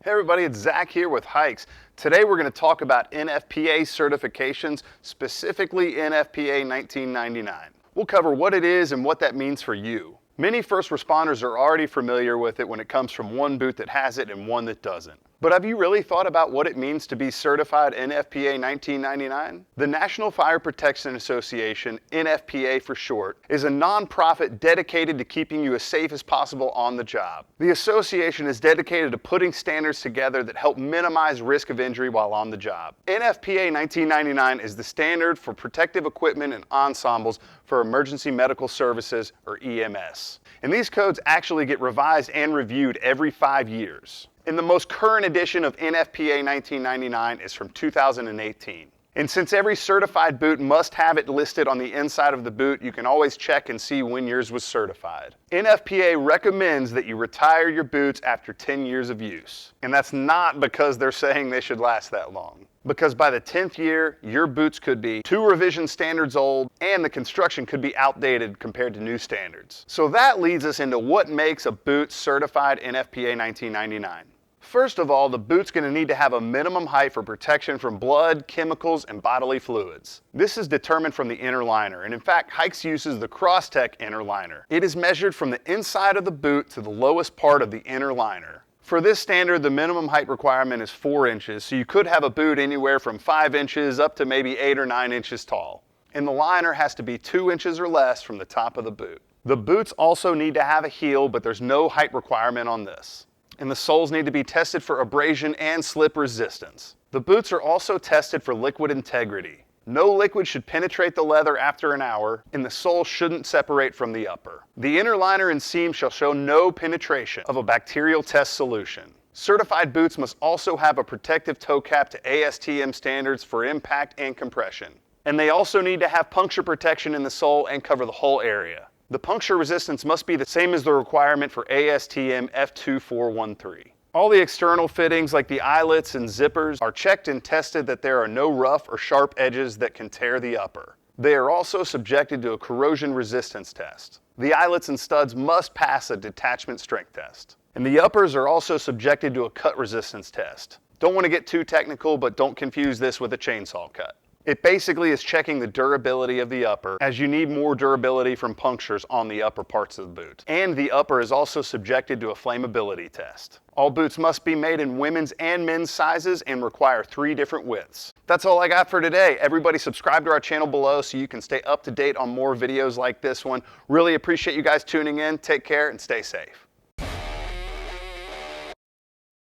Hey everybody, it's Zach here with Haix. Today we're going to talk about NFPA certifications, specifically NFPA 1999. We'll cover what it is and what that means for you. Many first responders are already familiar with it when it comes from one boot that has it and one that doesn't. But have you really thought about what it means to be certified NFPA 1999? The National Fire Protection Association, NFPA for short, is a non-profit dedicated to keeping you as safe as possible on the job. The association is dedicated to putting standards together that help minimize risk of injury while on the job. NFPA 1999 is the standard for protective equipment and ensembles for emergency medical services, or EMS. And these codes actually get revised and reviewed every 5 years. And the most current edition of NFPA 1999 is from 2018. And since every certified boot must have it listed on the inside of the boot, you can always check and see when yours was certified. NFPA recommends that you retire your boots after 10 years of use. And that's not because they're saying they should last that long. Because by the 10th year, your boots could be 2 revision standards old, and the construction could be outdated compared to new standards. So that leads us into what makes a boot certified NFPA 1999. First of all, the boot's going to need to have a minimum height for protection from blood, chemicals, and bodily fluids. This is determined from the inner liner, and in fact, Haix uses the Crosstech inner liner. It is measured from the inside of the boot to the lowest part of the inner liner. For this standard, the minimum height requirement is 4 inches, so you could have a boot anywhere from 5 inches up to maybe 8 or 9 inches tall. And the liner has to be 2 inches or less from the top of the boot. The boots also need to have a heel, but there's no height requirement on this. And the soles need to be tested for abrasion and slip resistance. The boots are also tested for liquid integrity. No liquid should penetrate the leather after an hour, and the sole shouldn't separate from the upper. The inner liner and seam shall show no penetration of a bacterial test solution. Certified boots must also have a protective toe cap to ASTM standards for impact and compression. And they also need to have puncture protection in the sole and cover the whole area. The puncture resistance must be the same as the requirement for ASTM F2413. All the external fittings like the eyelets and zippers are checked and tested that there are no rough or sharp edges that can tear the upper. They are also subjected to a corrosion resistance test. The eyelets and studs must pass a detachment strength test. And the uppers are also subjected to a cut resistance test. Don't want to get too technical, but don't confuse this with a chainsaw cut. It basically is checking the durability of the upper, as you need more durability from punctures on the upper parts of the boot. And the upper is also subjected to a flammability test. All boots must be made in women's and men's sizes and require 3 different widths. That's all I got for today. Everybody subscribe to our channel below so you can stay up to date on more videos like this one. Really appreciate you guys tuning in. Take care and stay safe.